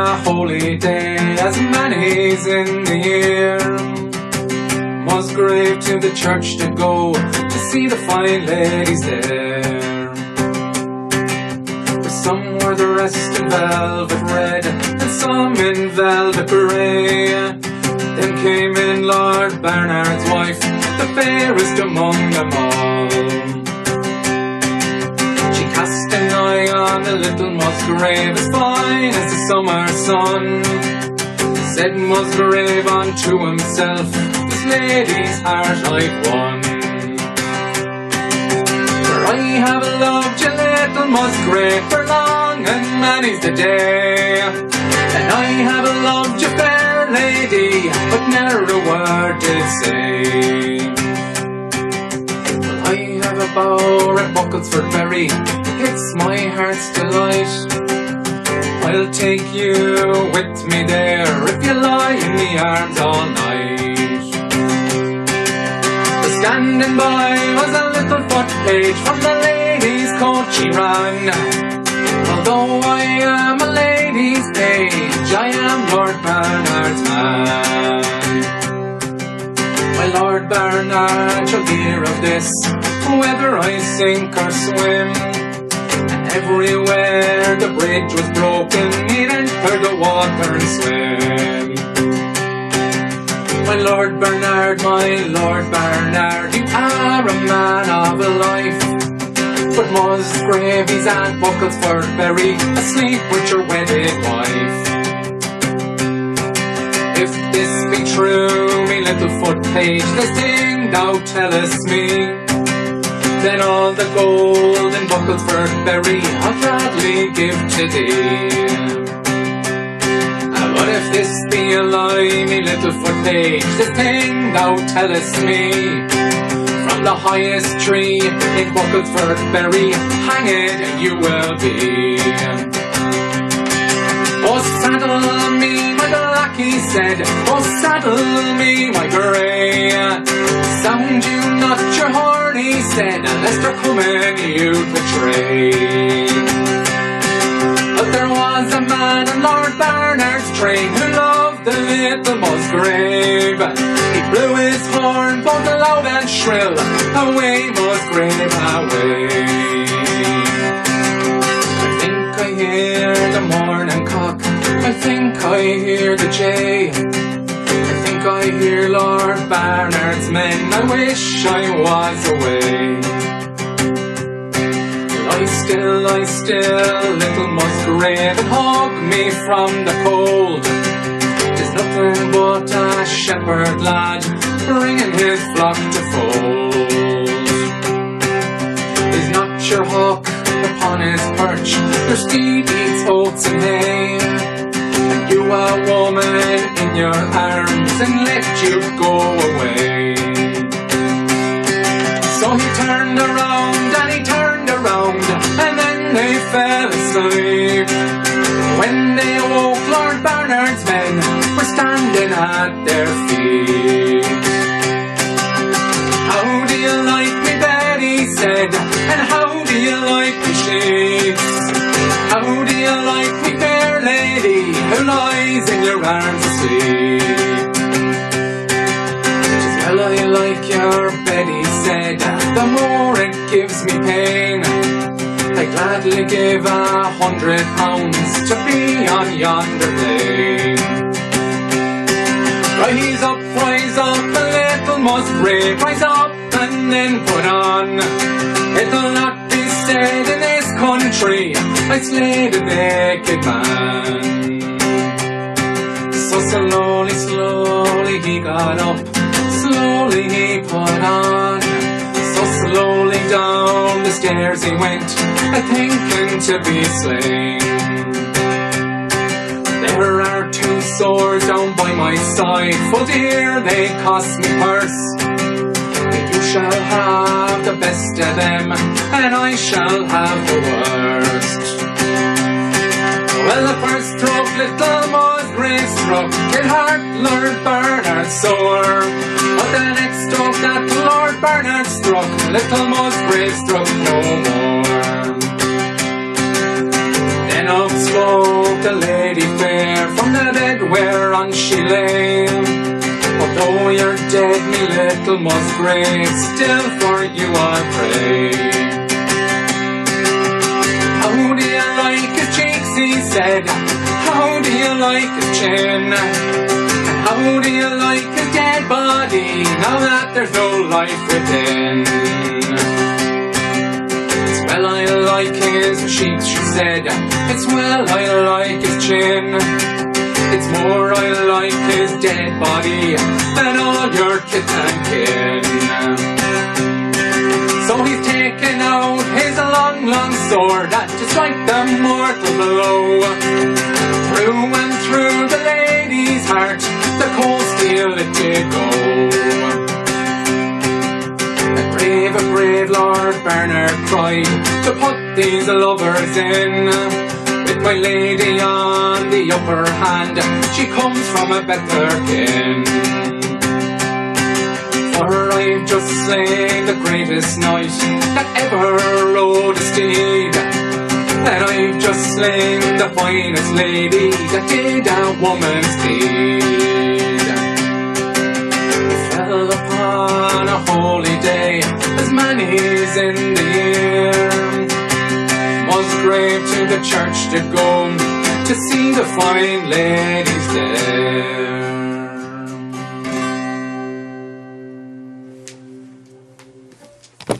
a holy day, as many's in the year. Musgrave to the church to go, to see the fine ladies there. For some were the rest in velvet red, and some in velvet grey. Then came in Lord Bernard's wife, the fairest among them all. She cast an eye on the little Musgrave, as fine as the summer sun. Said Musgrave unto himself, this lady's heart I've won. For I have loved you, little Musgrave, for long and many's the day. And I have loved you, fair lady, but ne'er a word did say. Well, I have a bower at Bucklesford Berry, it's my heart's delight. I'll take you with me there, if you lie in me arms all night. But standing by was a little foot page, from the lady's coach he ran. Although I am a lady's page, I am Lord Bernard's man. My Lord Bernard shall hear of this, whether I sink or swim. Everywhere the bridge was broken, he'd enter the water and swim. My Lord Bernard, you are a man of a life. But Musgrave, he's at Bucklesford Berry, asleep with your wedded wife. If this be true, me little foot page, this thing thou tellest me, then all the gold in Bucklesford Berry I'll gladly give to thee. But if this be a lie, me little foot page, this thing thou tellest me, from the highest tree in Bucklesford Berry hanged you will be. Oh, saddle me, my black, he said, oh, saddle me, my grey. Sound you not your horn, he said, lest they're coming you betray. But there was a man in Lord Bernard's train who loved the little Musgrave. He blew his horn both loud and shrill, away Musgrave away. I think I hear the morning cock, I think I hear the jay, I think I hear Lord Bernard's men, I wish I was away. Lie still, little Musgrave, and hug me from the cold. 'Tis nothing but a shepherd lad, bringing his flock to fold. He's not your hawk upon his perch, your steed eats oats and hay, and you a woman in your arms, and let you go away. So he turned around, and he turned around, and then they fell asleep. When they awoke, Lord Bernard's men were standing at their feet. How do you like me bed, he said, and how do you like me sheets? How do you like me fair lady, who lies in your arms asleep? Well, I like your bed, he said, the more it gives me pain. I'd gladly give £100 to be on yonder plain. Rise up, a little Musgrave, rise up and then put on. It'll not be said in this country I slayed a naked man. So slowly he got up, slowly he put on. So slowly down the stairs he went, a-thinking to be slain. There are 2 swords down by my side, full dear they cost me purse. You shall have the best of them, and I shall have the worst. Well, the first stroke little Musgrave struck, it hurt Lord Bernard sore. But the next stroke that Lord Bernard struck, little Musgrave struck no more. Then up spoke took the lady fair from the bed whereon she lay. Although you're dead, me little Musgrave, still for you I pray. How do you like his cheeks, he said, how do you like his chin, and how do you like his dead body, now that there's no life within? It's well I like his cheeks, she said, it's well I like his chin, it's more I like his dead body than all your kith and kin. So he's taken out his long, long sword to strike the mortal blow. Through and through the lady's heart, the cold steel it did go. A brave Lord Bernard cried to put these lovers in. With my lady on the upper hand, she comes from a better kin. For I've just slain the greatest knight that ever rode a steed, and I've just slain the finest lady that did a woman's deed. It fell upon a holy day, as many's in the year. Musgrave to the church did go to see the fine ladies there.